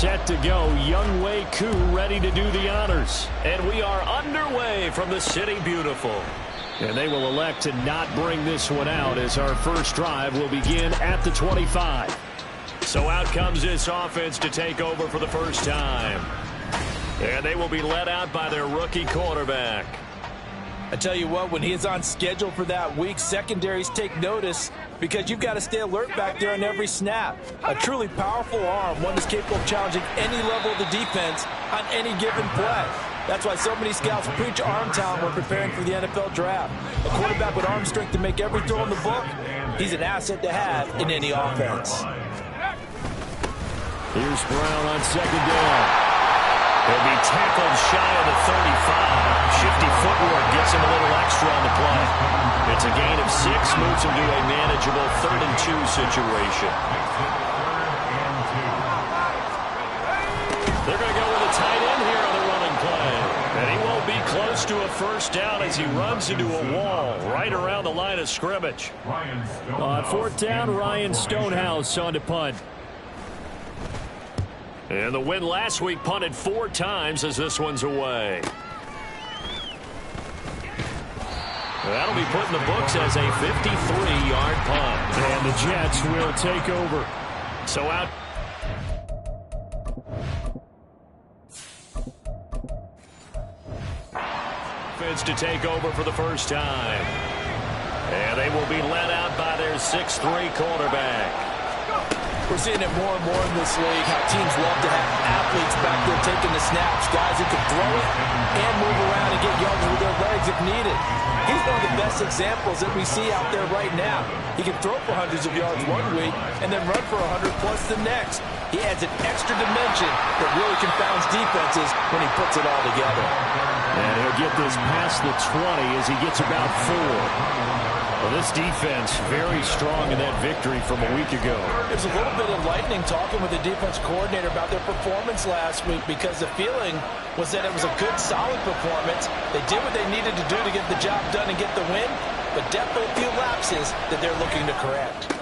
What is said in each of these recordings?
set to go. Younghoe Koo ready to do the honors. And we are underway from the City Beautiful. And they will elect to not bring this one out as our first drive will begin at the 25. So out comes this offense to take over for the first time. And they will be led out by their rookie quarterback. I tell you what, when he is on schedule for that week, secondaries take notice because you've got to stay alert back there on every snap. A truly powerful arm, one that's capable of challenging any level of the defense on any given play. That's why so many scouts preach arm talent when preparing for the NFL draft. A quarterback with arm strength to make every throw in the book, he's an asset to have in any offense. Here's Brown on second down. He'll be tackled shy of the 35. Shifty footwork gets him a little extra on the play. It's a gain of 6, moves him to a manageable 3rd and 2 situation. They're going to go with a tight end here on the running play. And he won't be close to a first down as he runs into a wall right around the line of scrimmage. On 4th down, Ryan Stonehouse on to punt. And the win last week punted 4 times as this one's away. That'll be put in the books as a 53-yard punt. And the Jets will take over. So out. Offense to take over for the first time. And they will be led out by their 6'3" quarterback. We're seeing it more and more in this league, how teams love to have athletes back there taking the snaps, guys who can throw it and move around and get yards with their legs if needed. He's one of the best examples that we see out there right now. He can throw for hundreds of yards one week and then run for 100+ the next. He adds an extra dimension that really confounds defenses when he puts it all together. And he'll get this past the 20 as he gets about 4. Well, this defense very strong in that victory from a week ago. It was a little bit enlightening talking with the defense coordinator about their performance last week because the feeling was that it was a good, solid performance. They did what they needed to do to get the job done and get the win, but definitely a few lapses that they're looking to correct.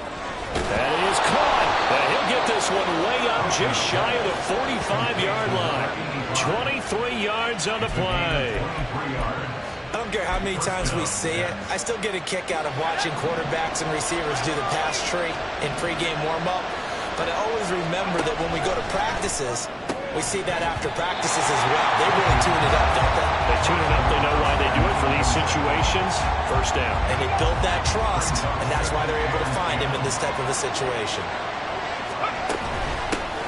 That is caught. And he'll get this one way up just shy of the 45-yard line. 23 yards on the play. I don't care how many times we see it. I still get a kick out of watching quarterbacks and receivers do the pass tree in pregame warm-up. But I always remember that when we go to practices, we see that after practices as well. They really tune it up, don't they? They tune it up. They know why they do it for these situations. First down. And they build that trust, and that's why they're able to find him in this type of a situation.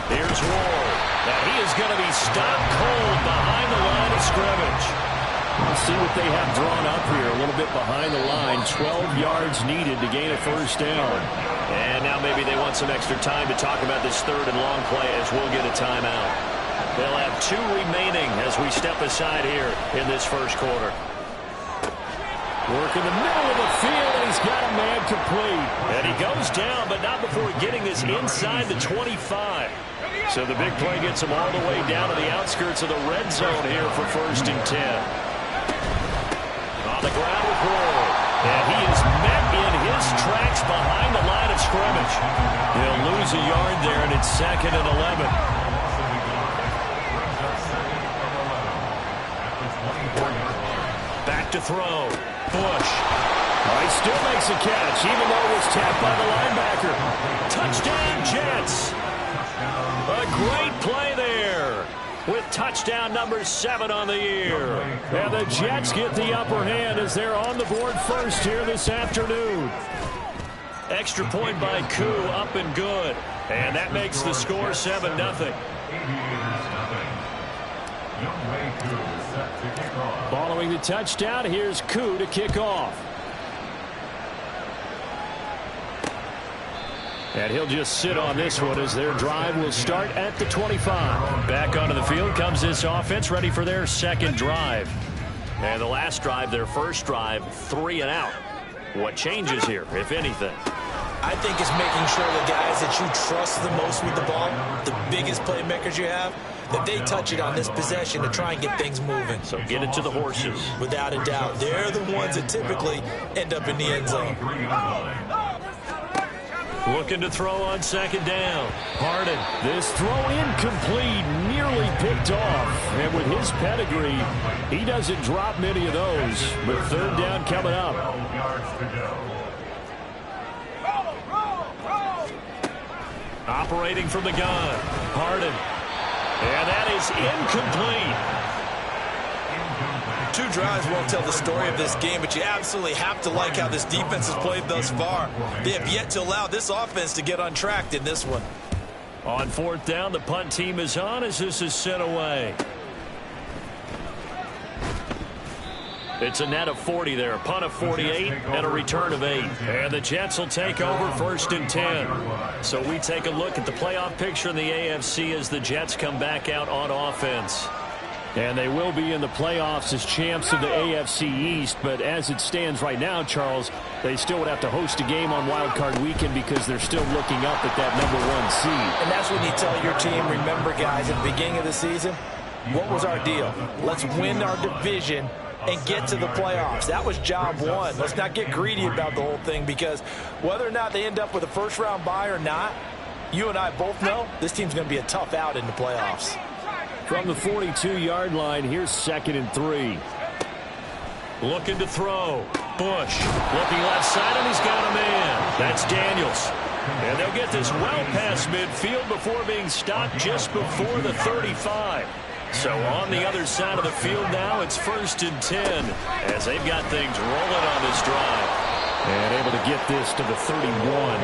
Here's Ward. Now he is going to be stopped cold behind the line of scrimmage. We'll see what they have drawn up here a little bit behind the line. 12 yards needed to gain a first down. And now maybe they want some extra time to talk about this 3rd and long play as we'll get a timeout. They'll have 2 remaining as we step aside here in this first quarter. Work in the middle of the field, and he's got a man complete. And he goes down, but not before getting this inside the 25. So the big play gets him all the way down to the outskirts of the red zone here for 1st and 10. On the ground with Ward. And he is met in his tracks behind the line of scrimmage. He'll lose a yard there, and it's 2nd and 11. Back to throw. Bush. Oh, he still makes a catch, even though it was tapped by the linebacker. Touchdown, Jets. A great play there with touchdown number 7 on the year. And the Jets get the upper hand as they're on the board first here this afternoon. Extra point by Koo, up and good. And that makes the score 7-0. Following the touchdown, here's Koo to kick off. And he'll just sit on this one as their drive will start at the 25. Back onto the field comes this offense, ready for their 2nd drive. And the last drive, their first drive, 3 and out. What changes here, if anything? I think it's making sure the guys that you trust the most with the ball, the biggest playmakers you have, that they touch it on this possession to try and get things moving. So get it to the horses. Without a doubt. They're the ones that typically end up in the end zone. Looking to throw on second down. Harden. This throw incomplete, nearly picked off. And with his pedigree, he doesn't drop many of those. But third down coming up. Operating from the gun. Harden. And that is incomplete. Two drives won't tell the story of this game, but you absolutely have to like how this defense has played thus far. They have yet to allow this offense to get untracked in this one. On fourth down, the punt team is on as this is sent away. It's a net of 40 there, a punt of 48, and a return of 8. And the Jets will take over first and 10. So we take a look at the playoff picture in the AFC as the Jets come back out on offense. And they will be in the playoffs as champs of the AFC East. But as it stands right now, Charles, they still would have to host a game on Wild Card Weekend because they're still looking up at that #1 seed. And that's when you tell your team, remember, guys, at the beginning of the season, what was our deal? Let's win our division and get to the playoffs. That was job one. Let's not get greedy about the whole thing, because whether or not they end up with a first-round bye or not, you and I both know this team's going to be a tough out in the playoffs. From the 42-yard line, here's 2nd and 3. Looking to throw. Bush looking left side, and he's got a man. That's Daniels. And they'll get this well past midfield before being stopped just before the 35. So on the other side of the field now, it's 1st and 10 as they've got things rolling on this drive. And able to get this to the 31.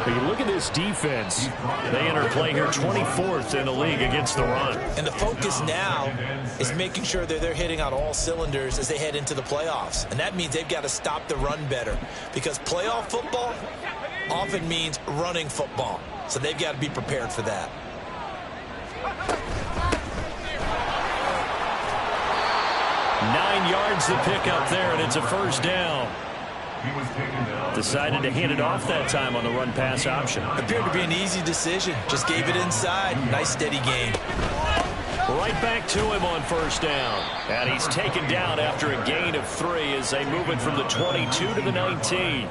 But you look at this defense. They enter play here 24th in the league against the run. And the focus now is making sure that they're hitting on all cylinders as they head into the playoffs. And that means they've got to stop the run better, because playoff football often means running football. So they've got to be prepared for that. Nine yards to pick up there, and it's a first down. Decided to hand it off that time on the run-pass option. Appeared to be an easy decision. Just gave it inside. Nice, steady gain. Right back to him on first down. And he's taken down after a gain of 3 as they move it from the 22 to the 19.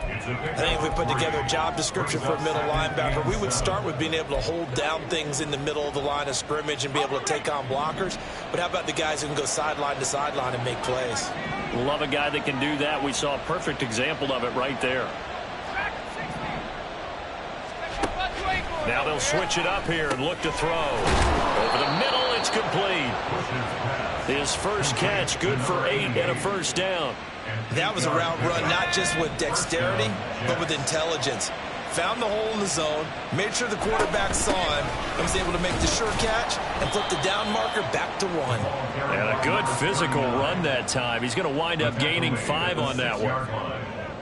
I think if we put together a job description for a middle linebacker, we would start with being able to hold down things in the middle of the line of scrimmage and be able to take on blockers. But how about the guys who can go sideline to sideline and make plays? Love a guy that can do that. We saw a perfect example of it right there. Now they'll switch it up here and look to throw. Over the middle, it's complete. His first catch, good for 8 and a first down. That was a route run, not just with dexterity, but with intelligence. Found the hole in the zone, made sure the quarterback saw him, and was able to make the sure catch and flip the down marker back to 1. And a good physical run that time. He's going to wind up gaining 5 on that one.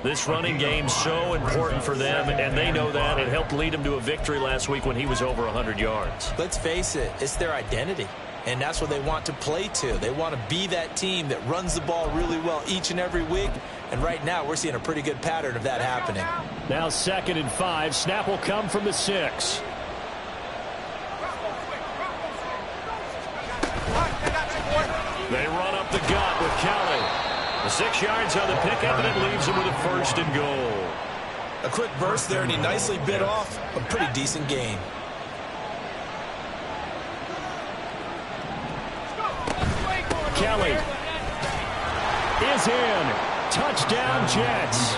This running game's so important for them, and they know that. It helped lead them to a victory last week when he was over 100 yards. Let's face it, it's their identity. And that's what they want to play to. They want to be that team that runs the ball really well each and every week. And right now, we're seeing a pretty good pattern of that happening. Now 2nd and 5. Snap will come from the 6. They run up the gut with Kelly. The 6 yards on the pickup, and it leaves him with a 1st and goal. A quick burst there, and he nicely bit off a pretty decent gain. Kelly is in. Touchdown, Jets.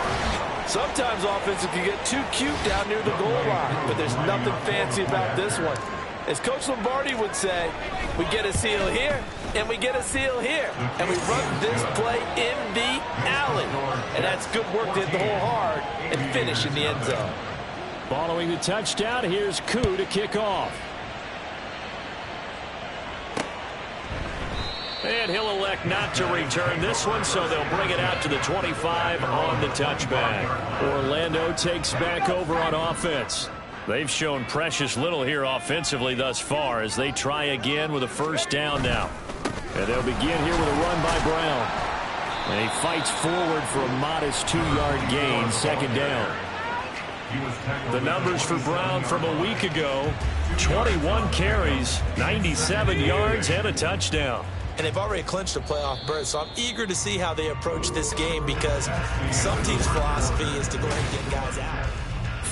Sometimes offenses can get too cute down near the goal line, but there's nothing fancy about this one. As Coach Lombardi would say, we get a seal here, and we get a seal here, and we run this play in the alley. And that's good work to hit the hole hard and finish in the end zone. Following the touchdown, here's Koo to kick off. And he'll elect not to return this one, so they'll bring it out to the 25 on the touchback. Orlando takes back over on offense. They've shown precious little here offensively thus far as they try again with a first down now. And they'll begin here with a run by Brown. And he fights forward for a modest 2-yard gain, 2nd down. The numbers for Brown from a week ago, 21 carries, 97 yards, and a touchdown. And they've already clinched a playoff berth, so I'm eager to see how they approach this game, because some teams' philosophy is to go ahead and get guys out.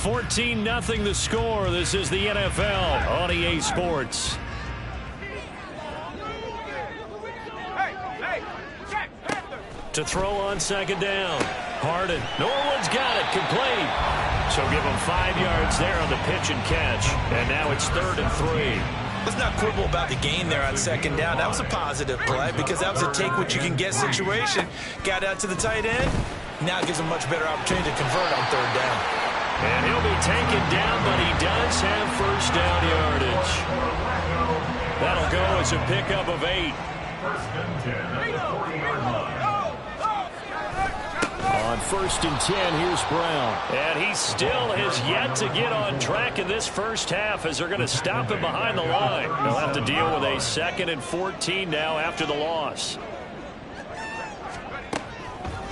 14-0 the score. This is the NFL on EA Sports. To throw on second down. Harden. Norwood's got it. Complete. So give him 5 yards there on the pitch and catch. And now it's 3rd and 3. Let's not quibble about the gain there on second down. That was a positive play because that was a take-what-you-can-get situation. Got out to the tight end. Now it gives him a much better opportunity to convert on 3rd down. And he'll be taken down, but he does have first down yardage. That'll go as a pickup of 8. On 1st and 10, here's Brown. And he still has yet to get on track in this first half as they're going to stop him behind the line. They'll have to deal with a 2nd and 14 now after the loss.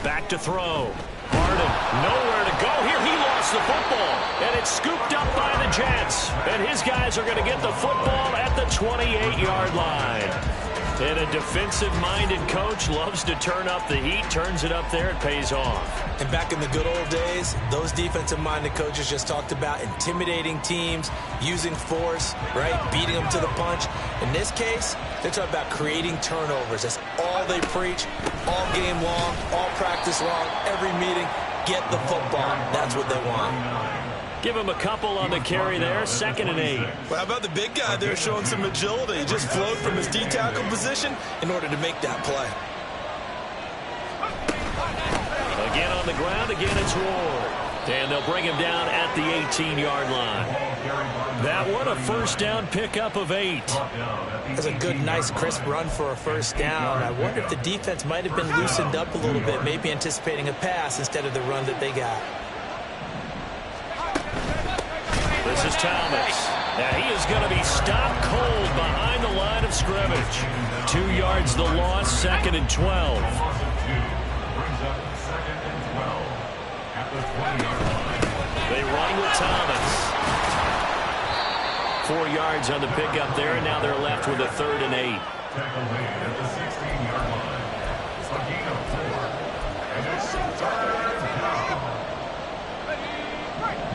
Back to throw. Harden, nowhere to go here. He lost the football, and it's scooped up by the Jets. And his guys are going to get the football at the 28-yard line. And a defensive-minded coach loves to turn up the heat, turns it up there, it pays off. And back in the good old days, those defensive-minded coaches just talked about intimidating teams, using force, right, beating them to the punch. In this case, they're talking about creating turnovers. That's all they preach, all game long, all practice long, every meeting. Get the football. That's what they want. Give him a couple on the carry there, 2nd and 8. Well, how about the big guy there showing some agility? He just flowed from his D-tackle position in order to make that play. Again on the ground, again it's Ward. And they'll bring him down at the 18-yard line. That one, a first down pickup of 8. That's a good, nice, crisp run for a first down. I wonder if the defense might have been loosened up a little bit, maybe anticipating a pass instead of the run that they got. This is Thomas. Now he is going to be stopped cold behind the line of scrimmage. 2 yards the loss, 2nd and 12. They run with Thomas. 4 yards on the pickup there, and now they're left with a 3rd and 8.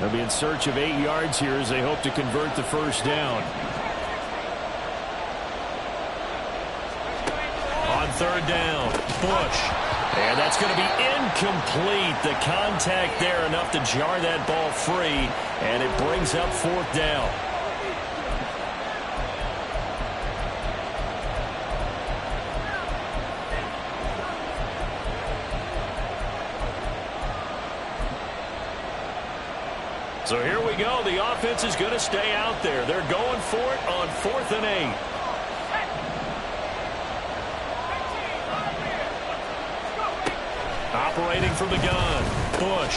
They'll be in search of 8 yards here as they hope to convert the first down. On 3rd down, Bush. And that's going to be incomplete. The contact there enough to jar that ball free, and it brings up 4th down. So here we go. The offense is going to stay out there. They're going for it on 4th and 8. Operating from the gun. Bush.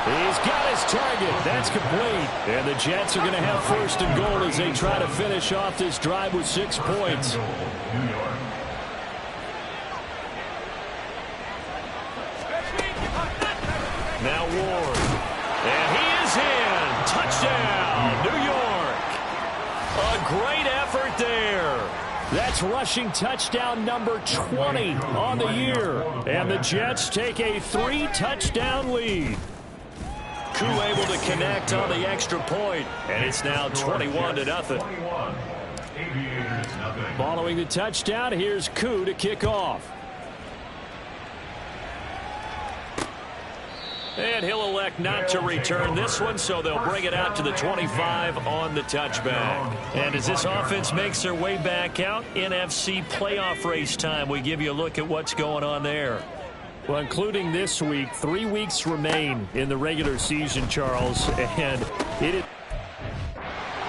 He's got his target. That's complete. And the Jets are going to have 1st and goal as they try to finish off this drive with 6 points. Now Ward. And he is in. Touchdown, New York. A great effort there. That's rushing touchdown number 20 on the year. And the Jets take a 3-touchdown lead. Koo able to connect on the extra point, and it's now 21-0. Following the touchdown, here's Koo to kick off. And he'll elect not to return this one, so they'll bring it out to the 25 on the touchback. And as this offense makes their way back out, NFC playoff race time, we give you a look at what's going on there. Well, including this week, 3 weeks remain in the regular season, Charles, and it is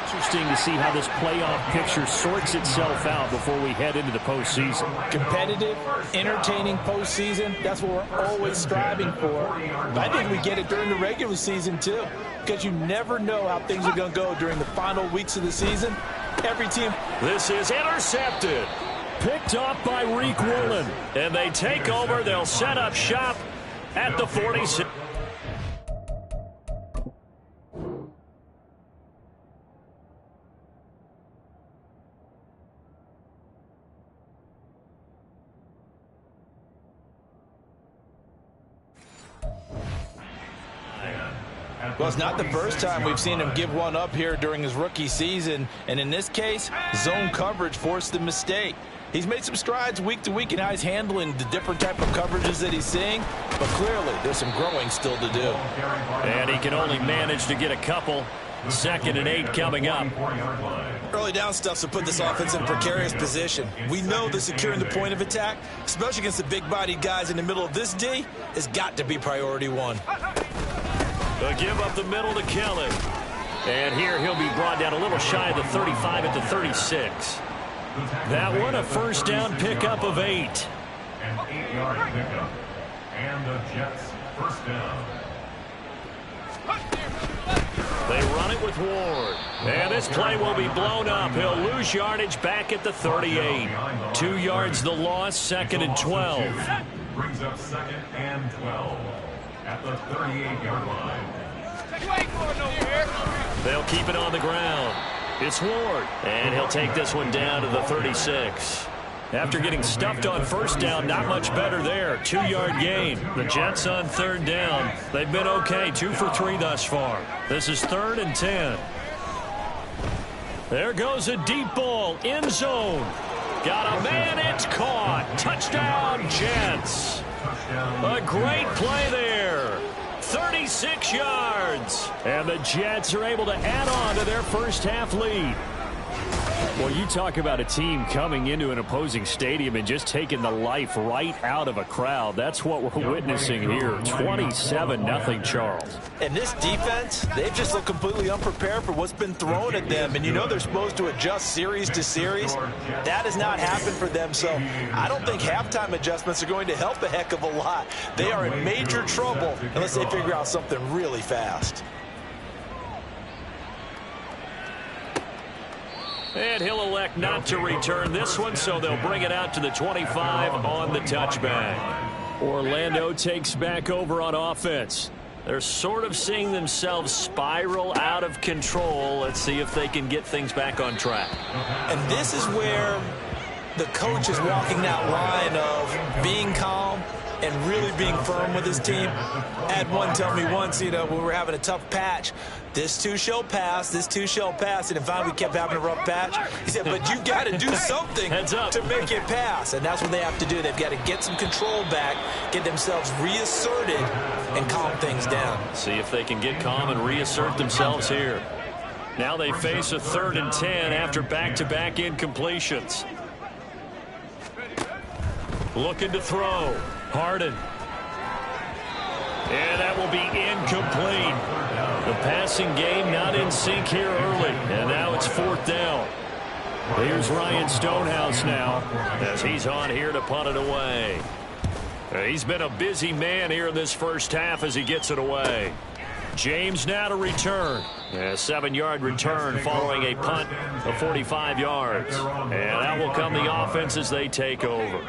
interesting to see how this playoff picture sorts itself out before we head into the postseason. Competitive, entertaining postseason, that's what we're always striving for. But I think we get it during the regular season, too, because you never know how things are going to go during the final weeks of the season. Every team. This is intercepted. Picked off by Reek Woolen. And they take over. They'll set up shop at the 46. Well, it's not the first time we've seen him give one up here during his rookie season. And in this case, zone coverage forced the mistake. He's made some strides week to week in how he's handling the different type of coverages that he's seeing. But clearly, there's some growing still to do. And he can only manage to get a couple. 2nd and 8 coming up. Early down stuff to put this offense in a precarious position. We know that securing the point of attack, especially against the big-bodied guys in the middle of this D, has got to be priority one. The give up the middle to Kelly. And here he'll be brought down a little shy of the 35 at the 36. That one a first down pickup of 8. An 8-yard pickup. And the Jets first down. They run it with Ward. And this play will be blown up. He'll lose yardage back at the 38. 2 yards the loss, 2nd and 12. Brings up 2nd and 12 at the 38-yard line. They'll keep it on the ground. It's Ward. And he'll take this one down to the 36. After getting stuffed on first down, not much better there. 2-yard gain. The Jets on 3rd down. They've been okay, 2 for 3 thus far. This is 3rd and 10. There goes a deep ball, end zone. Got a man, it's caught. Touchdown, Jets. A great play there. 36 yards. And the Jets are able to add on to their first half lead. Well, you talk about a team coming into an opposing stadium and just taking the life right out of a crowd. That's what we're witnessing here. 27-0 Charles. And this defense, they've just looked completely unprepared for what's been thrown at them. And you know they're supposed to adjust series to series. That has not happened for them. So I don't think halftime adjustments are going to help a heck of a lot. They are in major trouble unless they figure out something really fast. And he'll elect not to return this one, so they'll bring it out to the 25 on the touchback. Orlando takes back over on offense. They're sort of seeing themselves spiral out of control. Let's see if they can get things back on track. And this is where the coach is walking that line of being calm and really being firm with his team. I had one tell me once, when we were having a tough patch, this too shall pass, this too shall pass, and finally we kept having a rough patch. He said, but you got to do something to make it pass, and that's what they have to do. They've got to get some control back, get themselves reasserted, and calm things down. See if they can get calm and reassert themselves here. Now they face a 3rd and 10 after back-to-back incompletions. Looking to throw. Harden. And that will be incomplete. The passing game not in sync here early. And now it's 4th down. Here's Ryan Stonehouse now as he's on here to punt it away. He's been a busy man here in this first half as he gets it away. James now to return. A 7-yard return following a punt of 45 yards. And that will come the offense as they take over.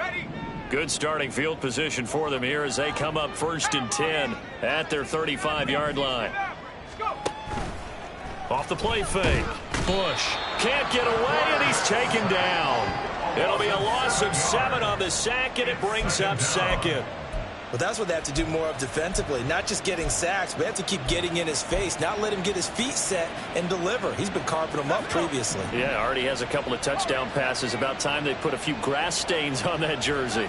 Good starting field position for them here as they come up 1st and 10 at their 35-yard line. Off the play fake. Bush can't get away, and he's taken down. It'll be a loss of 7 on the sack, and it brings up 2nd. Well, that's what they have to do more of defensively, not just getting sacks, but they have to keep getting in his face, not let him get his feet set and deliver. He's been carving them up previously. Yeah, already has a couple of touchdown passes. About time they put a few grass stains on that jersey.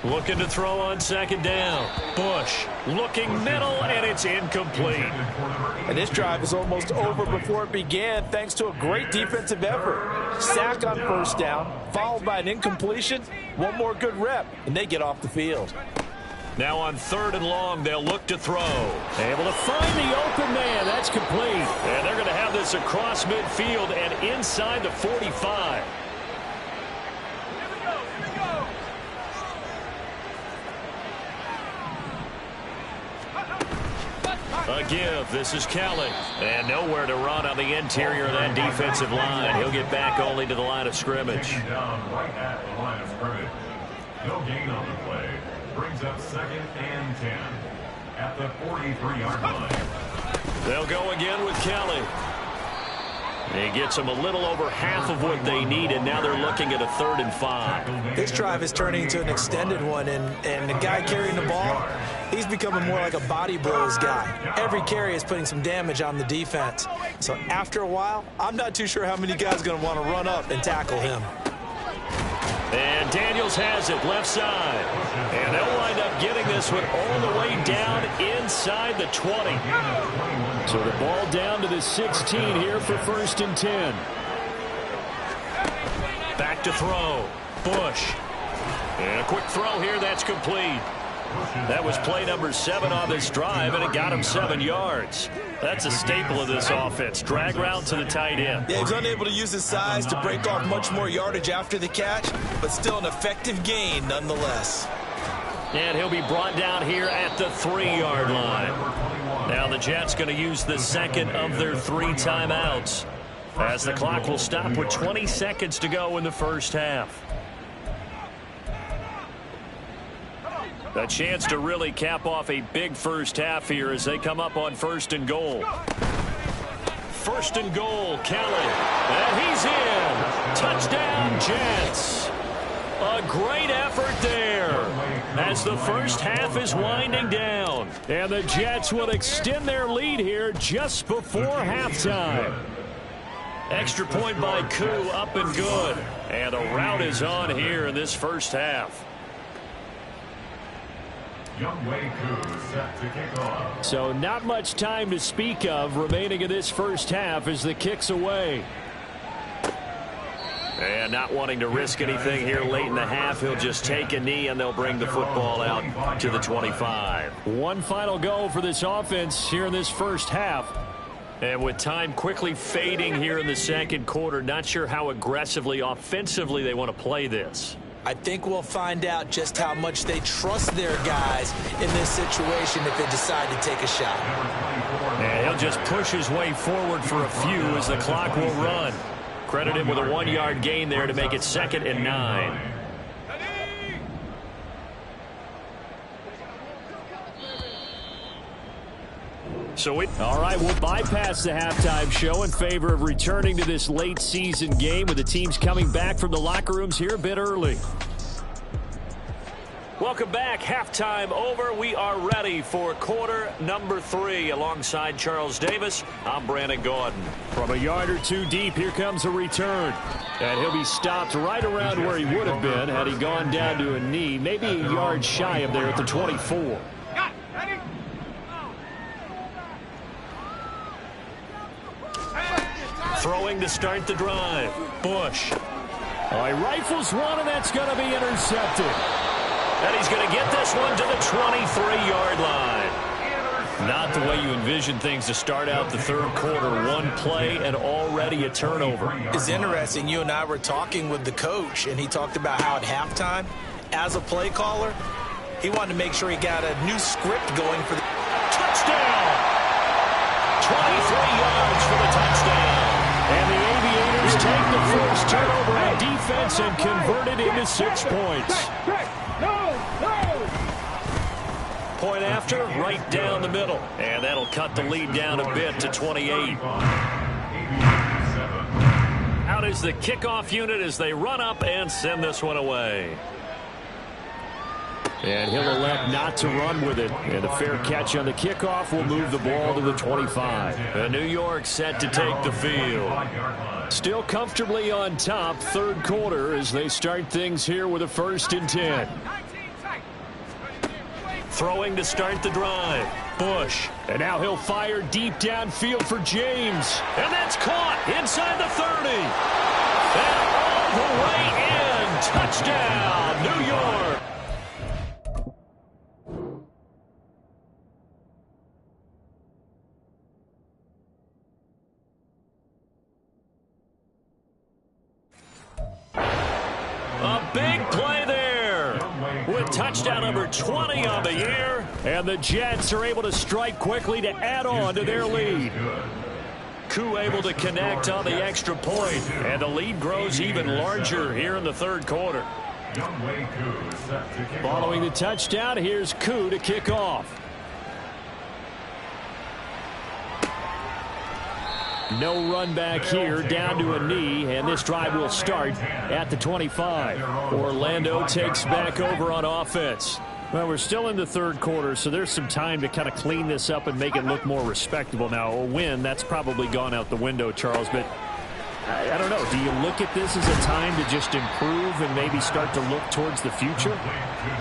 Looking to throw on 2nd down. Bush looking middle, and it's incomplete. And this drive is almost over before it began thanks to a great defensive effort. Sack on 1st down, followed by an incompletion. One more good rep, and they get off the field. Now on 3rd and long, they'll look to throw. Able to find the open man. That's complete. And they're going to have this across midfield and inside the 45. A give. This is Kelly. And nowhere to run on the interior of that defensive line. He'll get back only to the line of scrimmage. Down right at the line of scrimmage. No gain on the play. Brings up 2nd and 10 at the 43-yard line. They'll go again with Kelly. He gets them a little over half of what they needed. Now they're looking at a 3rd and 5. This drive is turning into an extended one, and the guy carrying the ball, he's becoming more like a body blows guy. Every carry is putting some damage on the defense. So after a while, I'm not too sure how many guys are going to want to run up and tackle him. And Daniels has it left side. And they'll wind up getting this one all the way down inside the 20. So the ball down to the 16 here for 1st and 10. Back to throw. Bush. And a quick throw here. That's complete. That was play number 7 on this drive, and it got him 7 yards. That's a staple of this offense. Drag route to the tight end. Yeah, he was unable to use his size to break off much more yardage after the catch, but still an effective gain nonetheless. And he'll be brought down here at the 3-yard line. Now the Jets going to use the 2nd of their 3 timeouts, as the clock will stop with 20 seconds to go in the first half. A chance to really cap off a big first half here as they come up on 1st and goal. 1st and goal, Kelly. And he's in. Touchdown, Jets. A great effort there as the first half is winding down. And the Jets will extend their lead here just before halftime. Extra point by Koo, up and good. And a rout is on here in this first half. Younghoe Koo set to kick off. So not much time to speak of remaining in this first half as the kick's away. And not wanting to risk anything here late in the half, he'll just take a knee and they'll bring the football out to the 25. One final go for this offense here in this first half. And with time quickly fading here in the 2nd quarter, not sure how aggressively, offensively they want to play this. I think we'll find out just how much they trust their guys in this situation if they decide to take a shot. And he'll just push his way forward for a few as the clock will run. Credit him with a 1-yard gain there to make it 2nd and 9. All right, we'll bypass the halftime show in favor of returning to this late season game with the teams coming back from the locker rooms here a bit early. Welcome back. Halftime over. We are ready for quarter number 3. Alongside Charles Davis, I'm Brandon Gaudin. From a yard or 2 deep, here comes a return. And he'll be stopped right around where he would have been had he gone down to a knee, maybe a yard shy of there at the 24. Throwing to start the drive. Bush. All right, rifles one, and that's going to be intercepted. And he's going to get this one to the 23-yard line. Not the way you envision things to start out the 3rd quarter. One play and already a turnover. It's interesting. You and I were talking with the coach, and he talked about how at halftime, as a play caller, he wanted to make sure he got a new script going for the touchdown. 23 yards for the touchdown. And the Aviators take the first turnover on defense and convert it into 6 points. Point after, right down the middle. And that'll cut the lead down a bit to 28. Out is the kickoff unit as they run up and send this one away. And he'll elect not to run with it. And a fair catch on the kickoff will move the ball to the 25. And New York set to take the field. Still comfortably on top, 3rd quarter as they start things here with a 1st and 10. Throwing to start the drive. Bush. And now he'll fire deep downfield for James. And that's caught inside the 30. And all the way in. Touchdown, New York. A big play there with touchdown number 20 on the year. And the Jets are able to strike quickly to add on to their lead. Koo able to connect on the extra point. And the lead grows even larger here in the 3rd quarter. Following the touchdown, here's Koo to kick off. No run back here, down to a knee, and this drive will start at the 25. Orlando takes back over on offense. Well, we're still in the third quarter, so there's some time to kind of clean this up and make it look more respectable. Now, a win, that's probably gone out the window, Charles, but I don't know. Do you look at this as a time to just improve and maybe start to look towards the future?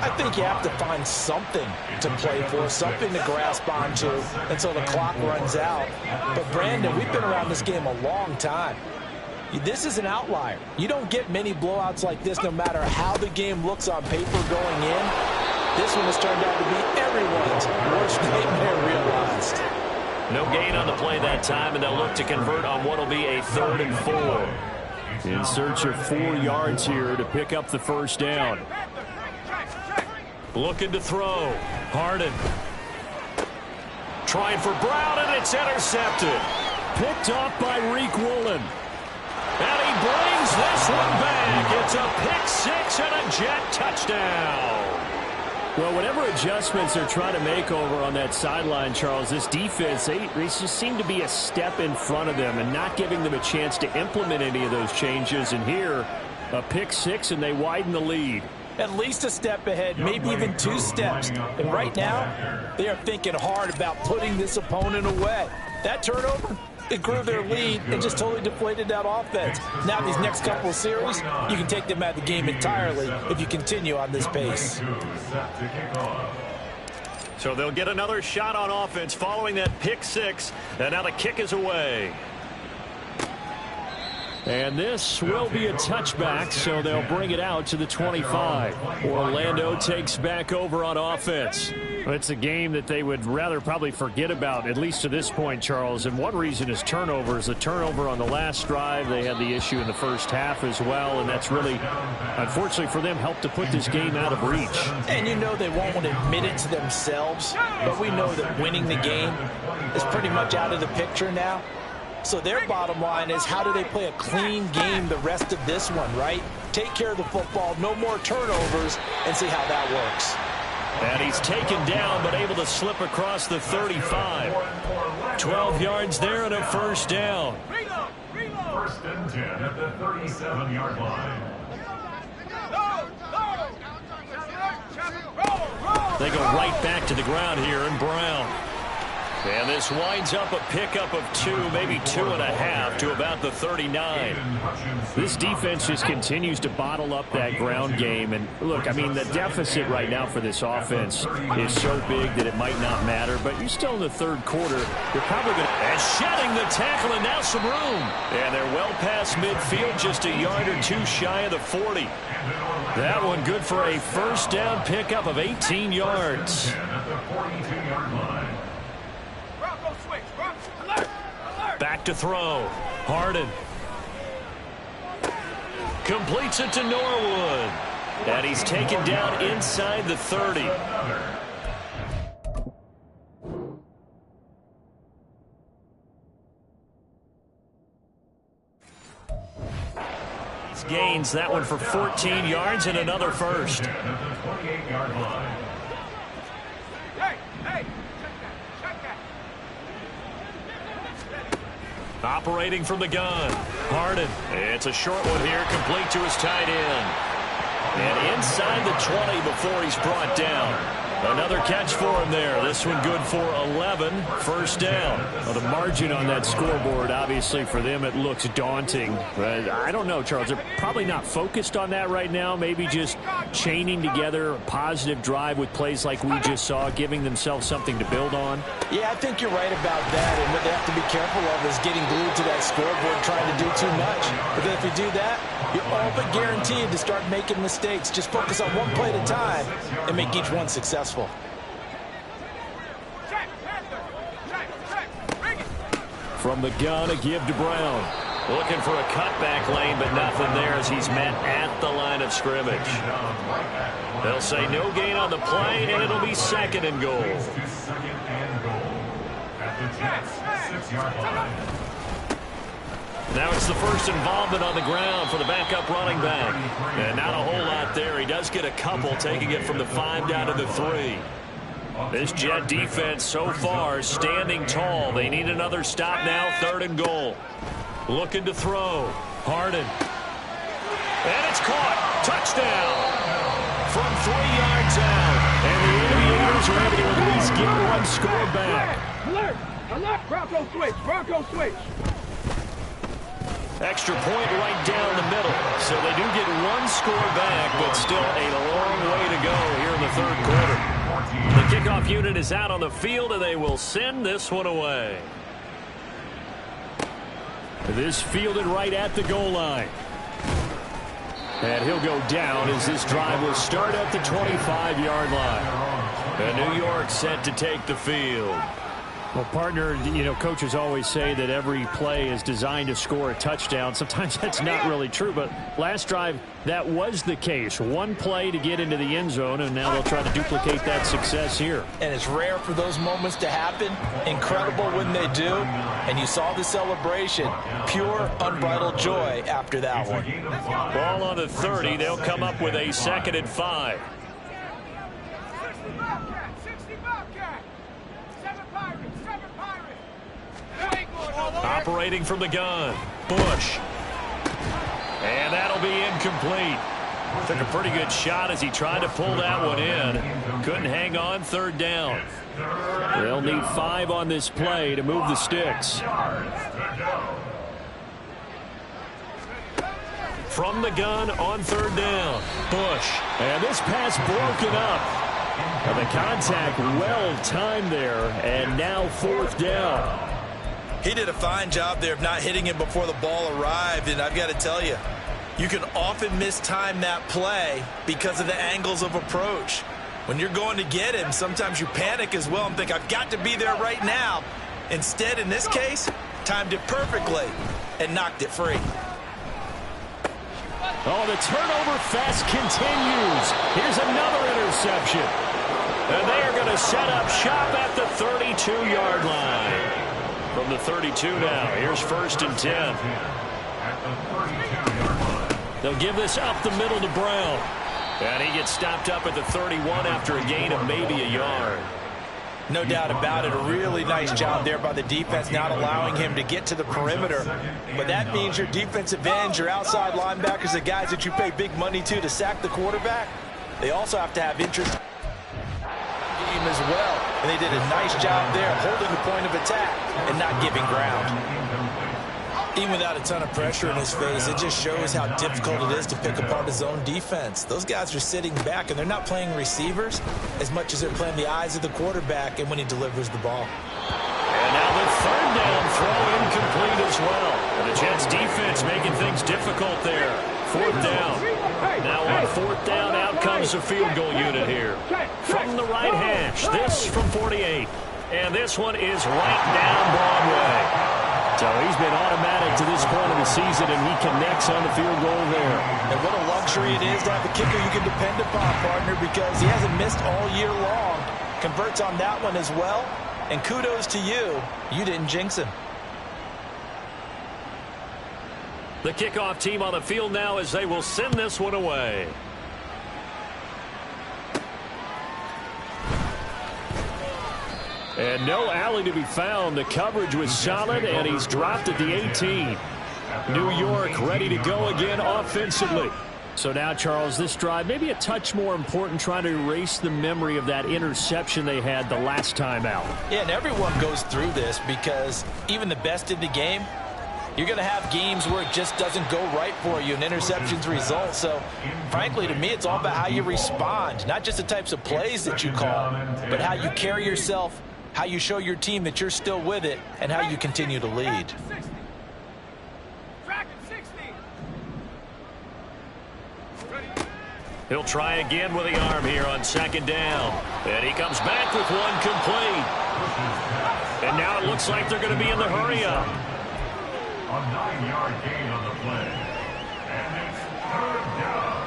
I think you have to find something to play for, something to grasp onto until the clock runs out. But, Brandon, we've been around this game a long time. This is an outlier. You don't get many blowouts like this no matter how the game looks on paper going in. This one has turned out to be everyone's worst nightmare realized. No gain on the play that time, and they'll look to convert on what will be a 3rd and 4. In search of 4 yards here to pick up the first down. Looking to throw. Harden. Trying for Brown, and it's intercepted. Picked off by Reek Woolen. And he brings this one back. It's a pick 6 and a Jet touchdown. Well, whatever adjustments they're trying to make over on that sideline, Charles, this defense, they just seem to be a step in front of them and not giving them a chance to implement any of those changes. And here, a pick 6, and they widen the lead. At least a step ahead, maybe even 2 steps. And right now, they are thinking hard about putting this opponent away. That turnover, it grew their lead and just totally deflated that offense. Now these next couple of series, you can take them out of the game entirely if you continue on this pace. So they'll get another shot on offense following that pick 6, and now the kick is away. And this will be a touchback, so they'll bring it out to the 25. Orlando takes back over on offense. It's a game that they would rather probably forget about, at least to this point, Charles. And one reason is turnovers. The turnover on the last drive, they had the issue in the first half as well, and that's really, unfortunately for them, helped to put this game out of reach. And you know they won't admit it to themselves, but we know that winning the game is pretty much out of the picture now. So their bottom line is, how do they play a clean game the rest of this one, right? Take care of the football, no more turnovers, and see how that works. And he's taken down, but able to slip across the 35. 12 yards there and a first down. First and 10 at the 37-yard line. They go right back to the ground here, and Brown. And this winds up a pickup of 2, maybe 2.5 to about the 39. This defense just continues to bottle up that ground game. And look, I mean, the deficit right now for this offense is so big that it might not matter. But you're still in the third quarter. You're probably going to... And shedding the tackle, and now some room. And they're well past midfield, just a yard or 2 shy of the 40. That one good for a first down pickup of 18 yards. Back to throw. Harden. Completes it to Norwood. And he's taken down inside the 30. He's gains that one for 14 yards and another first. Operating from the gun. Harden. It's a short one here, complete to his tight end. And inside the 20 before he's brought down. Another catch for him there. This one good for 11. First down. Well, the margin on that scoreboard, obviously for them, it looks daunting. But I don't know, Charles. They're probably not focused on that right now. Maybe just chaining together a positive drive with plays like we just saw, giving themselves something to build on. Yeah, I think you're right about that. And what they have to be careful of is getting glued to that scoreboard, trying to do too much. But if you do that, you're all but guaranteed to start making mistakes. Just focus on one play at a time and make each one successful. From the gun, a give to Brown. Looking for a cutback lane, but nothing there as he's met at the line of scrimmage. They'll say no gain on the play, and it'll be second and goal. Now it's the first involvement on the ground for the backup running back. And not a whole lot there. He does get a couple, taking it from the 5 down to the 3. This Jet defense so far standing tall. They need another stop now, 3rd and goal. Looking to throw. Harden. And it's caught. Touchdown. From 3 yards out. And the Aviators are able to at least get one score back. Alert! Alert! Bronco switch! Bronco switch! Extra point right down the middle. So they do get one score back, but still a long way to go here in the 3rd quarter. The kickoff unit is out on the field, and they will send this one away. This fielded right at the goal line. And he'll go down as this drive will start at the 25-yard line. And New York set to take the field. Well, partner, you know, coaches always say that every play is designed to score a touchdown. Sometimes that's not really true, but last drive, that was the case. One play to get into the end zone, and now they'll try to duplicate that success here. And it's rare for those moments to happen. Incredible when they do. And you saw the celebration. Pure, unbridled joy after that one. Ball on the 30. They'll come up with a 2nd and 5. Operating from the gun, Bush. And that'll be incomplete. Took a pretty good shot as he tried to pull that one in. Couldn't hang on, 3rd down. They'll need 5 on this play to move the sticks. From the gun on 3rd down, Bush. And this pass broken up. And the contact well timed there, and now 4th down. He did a fine job there of not hitting him before the ball arrived, and I've got to tell you, you can often mistime that play because of the angles of approach. When you're going to get him, sometimes you panic as well and think, I've got to be there right now. Instead, in this case, timed it perfectly and knocked it free. Oh, the turnover fest continues. Here's another interception. And they are going to set up shop at the 32-yard line. From the 32 now, here's 1st and 10. They'll give this up the middle to Brown. And he gets stopped up at the 31 after a gain of maybe a yard. No doubt about it. A really nice job there by the defense, not allowing him to get to the perimeter. But that means your defensive ends, your outside linebackers, the guys that you pay big money to sack the quarterback, they also have to have interest in the game as well. And they did a nice job there holding the point of attack and not giving ground. Even without a ton of pressure in his face, it just shows how difficult it is to pick apart his own defense. Those guys are sitting back, and they're not playing receivers as much as they're playing the eyes of the quarterback and when he delivers the ball. And now the 3rd down throw incomplete as well. And the Jets defense making things difficult there. 4th down. Now on 4th down, out comes the field goal unit here. From the right hash, this from 48. And this one is right down Broadway. So he's been automatic to this point of the season, and he connects on the field goal there. And what a luxury it is to have a kicker you can depend upon, partner, because he hasn't missed all year long. Converts on that one as well. And kudos to you. You didn't jinx him. The kickoff team on the field now as they will send this one away. And no alley to be found. The coverage was solid, and he's dropped at the 18. New York ready to go again offensively. So now, Charles, this drive maybe a touch more important, trying to erase the memory of that interception they had the last time out. Yeah, and everyone goes through this because even the best in the game, you're going to have games where it just doesn't go right for you and interceptions result. So, frankly, to me, it's all about how you respond, not just the types of plays that you call, but how you carry yourself, how you show your team that you're still with it, and how you continue to lead. He'll try again with the arm here on 2nd down. And he comes back with one complete. And now it looks like they're going to be in the hurry-up. A 9-yard gain on the play. And it's 3rd down.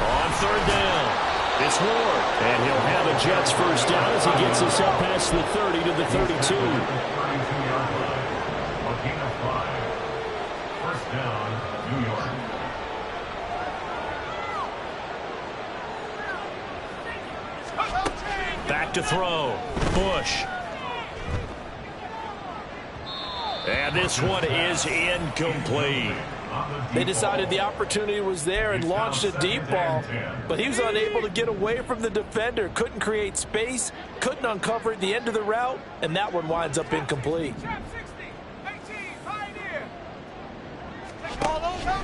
On 3rd down, it's Ward. And he'll have a Jets first down as he gets us up past the 30 to the 32. 32-yard line. A gain of 5. First down, New York. Back to throw. Bush. And this one is incomplete. They decided the opportunity was there and launched a deep ball, but he was unable to get away from the defender, couldn't create space, couldn't uncover the end of the route, and that one winds up incomplete.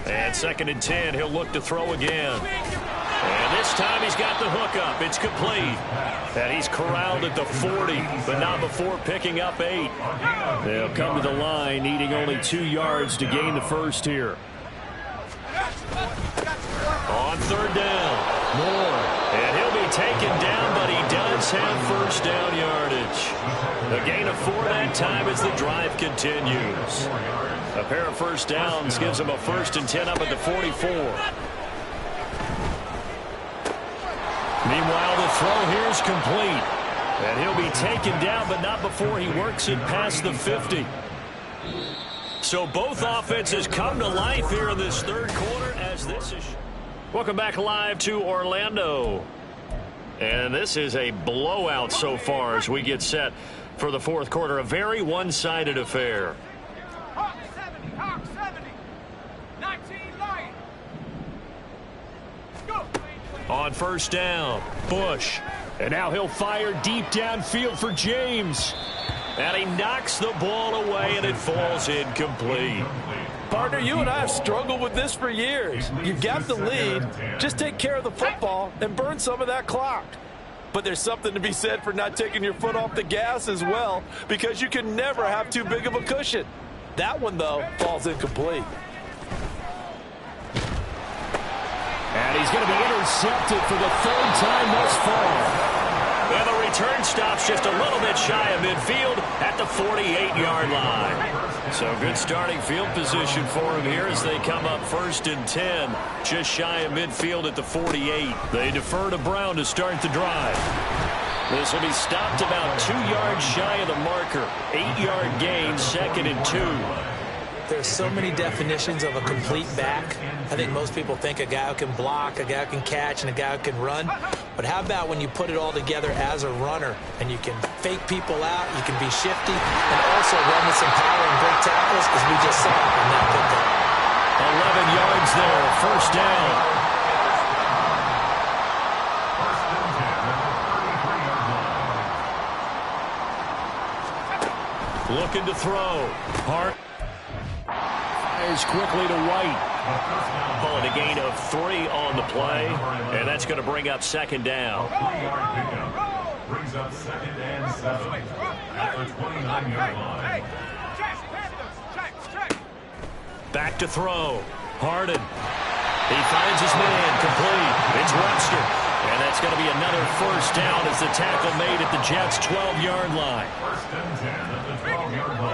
And 2nd and 10, he'll look to throw again. And this time he's got the hookup. It's complete. And he's corralled at the 40, but not before picking up 8. They'll come to the line, needing only 2 yards to gain the first here. On 3rd down, Moore. And he'll be taken down, but he does have first down yardage. A gain of 4 that time as the drive continues. A pair of first downs gives him a 1st and 10 up at the 44. Meanwhile, the throw here is complete. And he'll be taken down, but not before he works it past the 50. So both offenses come to life here in this 3rd quarter as this is... Welcome back live to Orlando. And this is a blowout so far as we get set for the 4th quarter. A very one-sided affair. On 1st down, Bush. And now he'll fire deep downfield for James. And he knocks the ball away, and it falls incomplete. Partner, you and I have struggled with this for years. You've got the lead. Just take care of the football and burn some of that clock. But there's something to be said for not taking your foot off the gas as well, because you can never have too big of a cushion. That one, though, falls incomplete. And he's going to be intercepted for the 3rd time thus far. And the return stops just a little bit shy of midfield at the 48-yard line. So good starting field position for him here as they come up 1st and 10, just shy of midfield at the 48. They defer to Brown to start the drive. This will be stopped about 2 yards shy of the marker. 8-yard gain, 2nd and 2. There's so many definitions of a complete back. I think most people think a guy who can block, a guy who can catch, and a guy who can run. But how about when you put it all together as a runner and you can fake people out, you can be shifty, and also run with some power and break tackles, as we just saw in that pickup. 11 yards there, 1st down. Looking to throw. Hart fires quickly to White. Ball at a gain of 3 on the play, and that's going to bring up 2nd down. 3-yard pickup brings up 2nd and 7 at the 29-yard line. Back to throw. Harden. He finds his man, complete. It's Webster. And that's going to be another 1st down as the tackle made at the Jets' 12-yard line. 1st and 10 at the 12-yard line.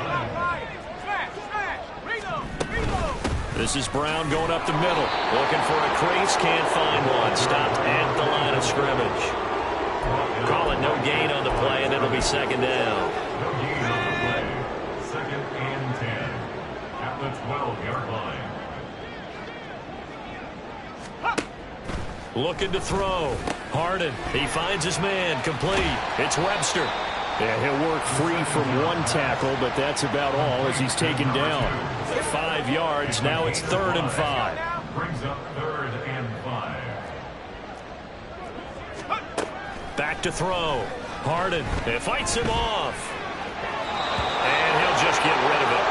This is Brown going up the middle. Looking for a crease, can't find one. Stopped at the line of scrimmage. Call it no gain on the play, and it'll be 2nd down. No gain on the play. 2nd and 10 at the 12-yard line. Looking to throw. Harden. He finds his man. Complete. It's Webster. Yeah, he'll work free from 1 tackle, but that's about all as he's taken down. 5 yards. Now it's 3rd and 5. Brings up 3rd and 5. Back to throw. Harden. It fights him off. And he'll just get rid of it.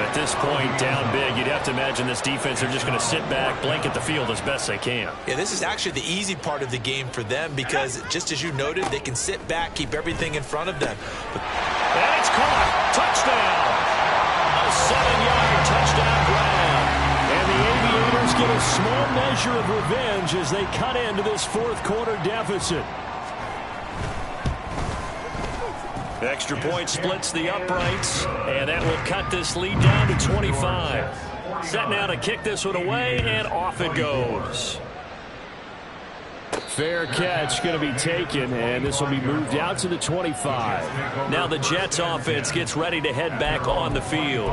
At this point, down big, you'd have to imagine this defense are just going to sit back, blanket the field as best they can. Yeah, this is actually the easy part of the game for them because, just as you noted, they can sit back, keep everything in front of them. And it's caught. Touchdown. A 7-yard touchdown grab. And the Aviators get a small measure of revenge as they cut into this 4th quarter deficit. Extra point splits the uprights, and that will cut this lead down to 25. Set now to kick this one away, and off it goes. Fair catch going to be taken, and this will be moved out to the 25. Now the Jets offense gets ready to head back on the field.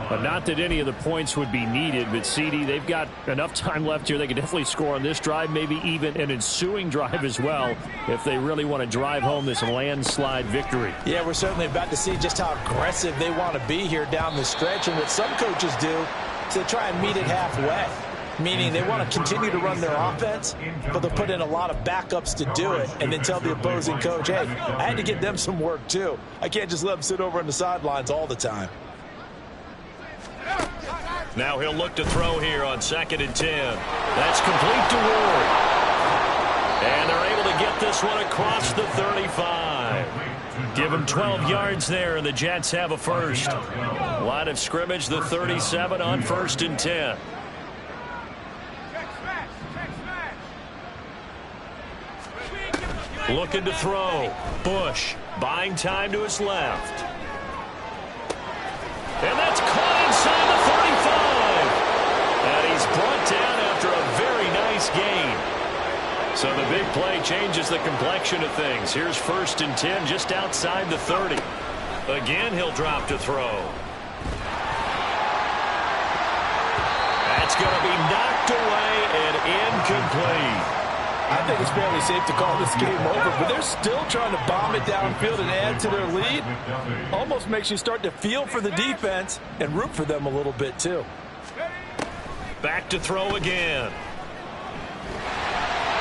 But not that any of the points would be needed, but CD, they've got enough time left here. They can definitely score on this drive, maybe even an ensuing drive as well, if they really want to drive home this landslide victory. Yeah, we're certainly about to see just how aggressive they want to be here down the stretch. And what some coaches do is they try and meet it halfway, meaning they want to continue to run their offense, but they'll put in a lot of backups to do it and then tell the opposing coach, hey, I had to get them some work too. I can't just let them sit over on the sidelines all the time. Now he'll look to throw here on 2nd and 10. That's complete to Ward. And they're able to get this one across the 35. Give him 12 yards there, and the Jets have a first. Line of scrimmage, the 37 on 1st and 10. Looking to throw. Bush buying time to his left. And that's caught inside the 35. And he's brought down after a very nice gain. So the big play changes the complexion of things. Here's 1st and 10 just outside the 30. Again, he'll drop to throw. That's going to be knocked away and incomplete. I think it's fairly safe to call this game over, but they're still trying to bomb it downfield and add to their lead. Almost makes you start to feel for the defense and root for them a little bit too. Back to throw again.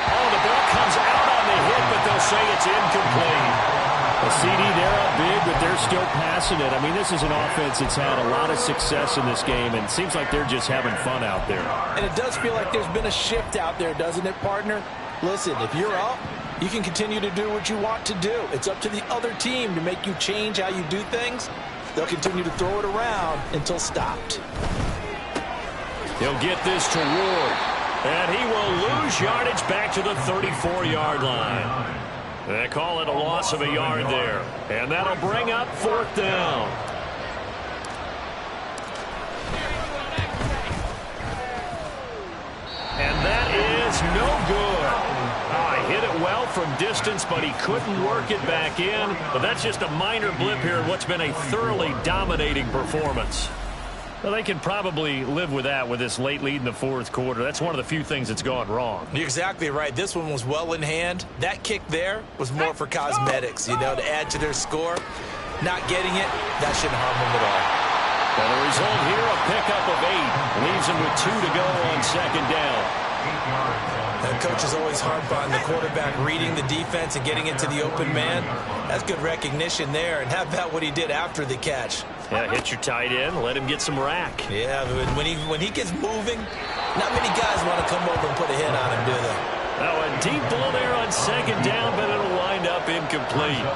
Oh, the ball comes out on the hit, but they'll say it's incomplete. A CD, they're up big, but they're still passing it. I mean, this is an offense that's had a lot of success in this game, and it seems like they're just having fun out there. And it does feel like there's been a shift out there, doesn't it, partner? Listen, if you're up, you can continue to do what you want to do. It's up to the other team to make you change how you do things. They'll continue to throw it around until stopped. He'll get this to Ward. And he will lose yardage back to the 34-yard line. They call it a loss of a yard there. And that'll bring up 4th down. And that is no good. Hit it well from distance, but he couldn't work it back in. But that's just a minor blip here in what's been a thoroughly dominating performance. Well, they can probably live with that with this late lead in the 4th quarter. That's one of the few things that's gone wrong. You're exactly right. This one was well in hand. That kick there was more for cosmetics, you know, to add to their score. Not getting it, that shouldn't harm them at all. And the result here, a pickup of 8. Leaves them with 2 to go on 2nd down. And coach is always harp on the quarterback reading the defense and getting it to the open man. That's good recognition there. And how about what he did after the catch? Yeah, hit your tight end, let him get some rack. Yeah, but when he gets moving, not many guys want to come over and put a hit on him, do they? Now a deep ball there on 2nd down, but it'll wind up incomplete.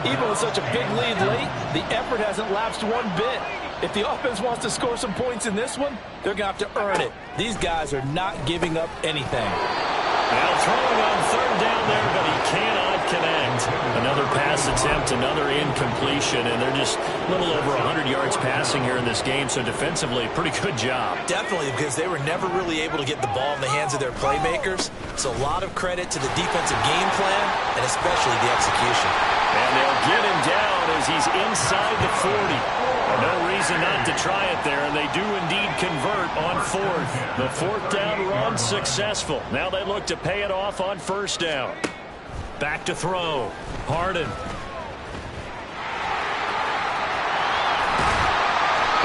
Even with such a big lead late, the effort hasn't lapsed one bit. If the offense wants to score some points in this one, they're going to have to earn it. These guys are not giving up anything. Now throwing on 3rd down there, but he cannot connect. Another pass attempt, another incompletion, and they're just a little over 100 yards passing here in this game, so defensively, pretty good job. Definitely, because they were never really able to get the ball in the hands of their playmakers. So a lot of credit to the defensive game plan, and especially the execution. And they'll get him down as he's inside the 40. No reason not to try it there, and they do indeed convert on 4th. The 4th down run successful. Now they look to pay it off on 1st down. Back to throw. Harden.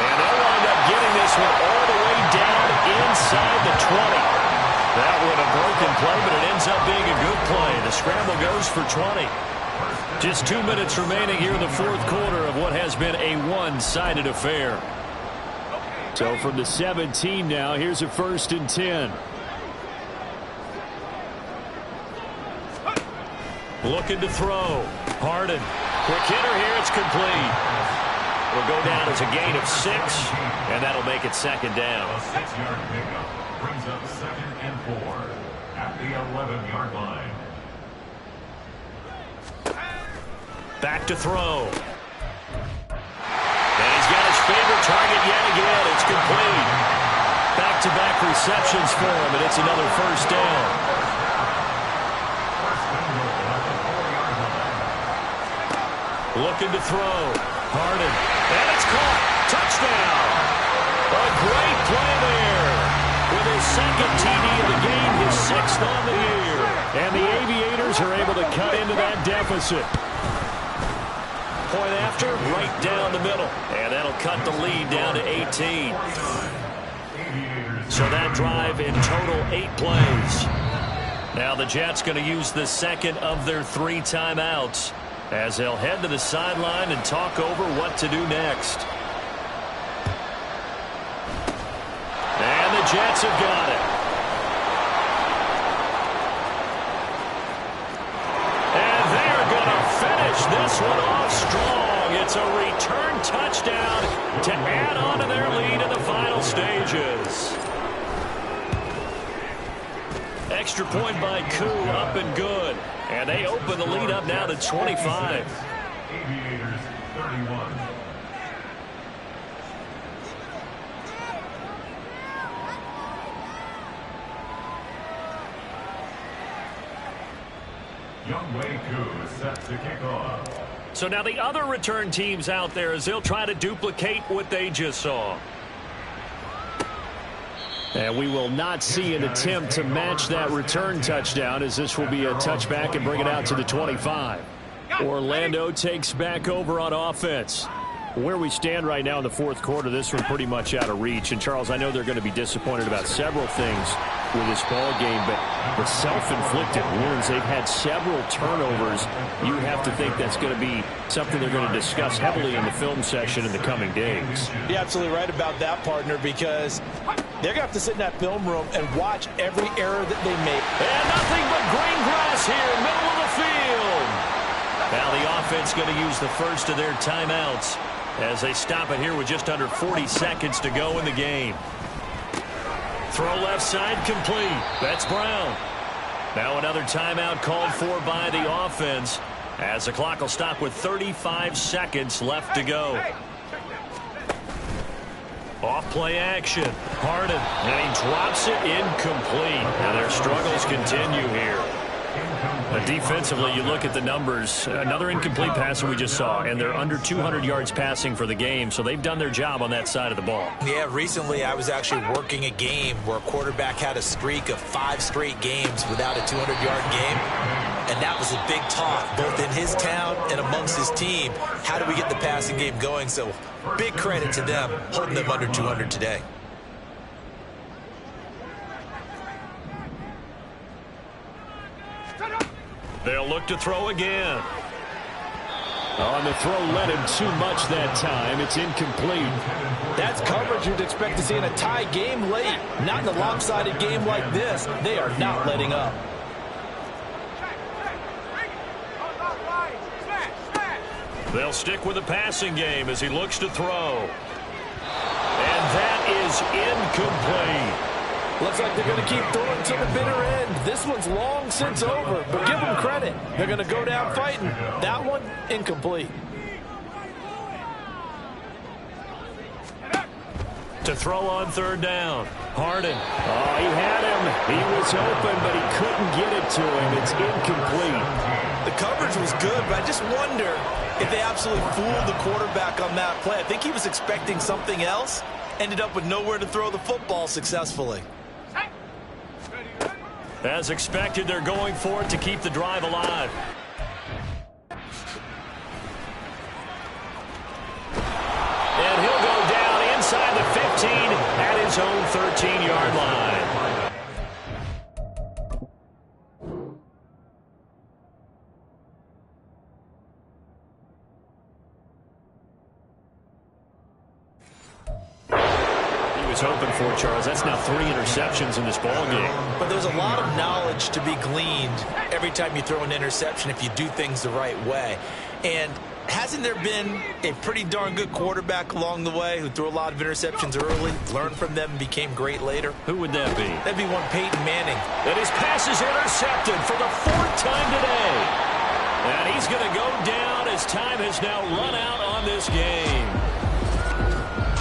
And they'll wind up getting this one all the way down inside the 20. That would have broken play, but it ends up being a good play. The scramble goes for 20. Just 2 minutes remaining here in the 4th quarter of what has been a one-sided affair. So from the 17 now, here's a 1st and 10. Looking to throw. Harden. Quick hitter here. It's complete. It'll go down as a gain of 6, and that'll make it 2nd down. A 6-yard pickup brings up 2nd and 4 at the 11-yard line. Back to throw. And he's got his favorite target yet again. It's complete. Back-to-back receptions for him, and it's another 1st down. Looking to throw. Harden. And it's caught. Touchdown. A great play there. With his second TD of the game, his sixth on the year. And the Aviators are able to cut into that deficit. Point after, right down the middle. And that'll cut the lead down to 18. So that drive in total 8 plays. Now the Jets going to use the second of their 3 timeouts as they'll head to the sideline and talk over what to do next. And the Jets have got it. And they're going to finish this one off strong. It's a return touchdown to add on to their lead in the final stages. Extra point by Koo, up and good. And they open the lead up now to 25. Aviators 31. Younghoe Koo is set to kick off. So now the other return teams out there as they'll try to duplicate what they just saw. And we will not see an attempt to match that return touchdown, as this will be a touchback and bring it out to the 25. Orlando takes back over on offense. Where we stand right now in the fourth quarter, this one pretty much out of reach. And, Charles, I know they're going to be disappointed about several things with this ball game, but the self-inflicted wounds, they've had several turnovers. You have to think that's going to be something they're going to discuss heavily in the film session in the coming days. You're absolutely right about that, partner, because they're going to have to sit in that film room and watch every error that they make. And nothing but green grass here, middle of the field. Now the offense going to use the first of their timeouts as they stop it here with just under 40 seconds to go in the game. Throw left side complete. That's Brown. Now another timeout called for by the offense as the clock will stop with 35 seconds left to go. Off play action. Harden. And he drops it incomplete. Now their struggles continue here. Defensively, you look at the numbers. Another incomplete pass that we just saw, and they're under 200 yards passing for the game, so they've done their job on that side of the ball. Yeah, recently I was actually working a game where a quarterback had a streak of 5 straight games without a 200-yard game, and that was a big talk, both in his town and amongst his team. How do we get the passing game going? So big credit to them, holding them under 200 today. They'll look to throw again. On the throw led him too much that time. It's incomplete. That's coverage you'd expect to see in a tie game late. Not in a lopsided game like this. They are not letting up. They'll stick with the passing game as he looks to throw. And that is incomplete. Looks like they're going to keep throwing to the bitter end. This one's long since over, but give them credit. They're going to go down fighting. That one, incomplete. To throw on third down. Harden. Oh, he had him. He was open, but he couldn't get it to him. It's incomplete. The coverage was good, but I just wonder if they absolutely fooled the quarterback on that play. I think he was expecting something else. Ended up with nowhere to throw the football successfully. As expected, they're going for it to keep the drive alive. And he'll go down inside the 15 at his own 13-yard line. Hoping for, Charles. That's now 3 interceptions in this ball game. But there's a lot of knowledge to be gleaned every time you throw an interception if you do things the right way. And hasn't there been a pretty darn good quarterback along the way who threw a lot of interceptions early, learned from them, and became great later? Who would that be? That'd be one Peyton Manning. And his pass is intercepted for the 4th time today. And he's going to go down as time has now run out on this game.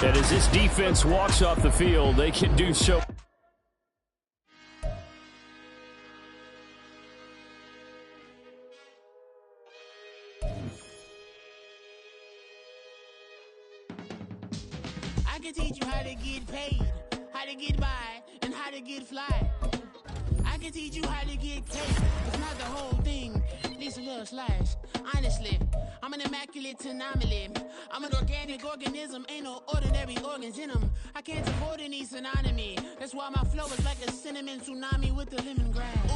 And as this defense walks off the field, they can do so. I can teach you how to get paid, how to get by, and how to get fly. I can teach you how to get paid. It's not the whole thing, least a little slice. Honestly, I'm an immaculate anomaly. I'm an organic organism, ain't no ordinary organs in them. I can't afford any synonymy. That's why my flow is like a cinnamon tsunami with the lemongrass.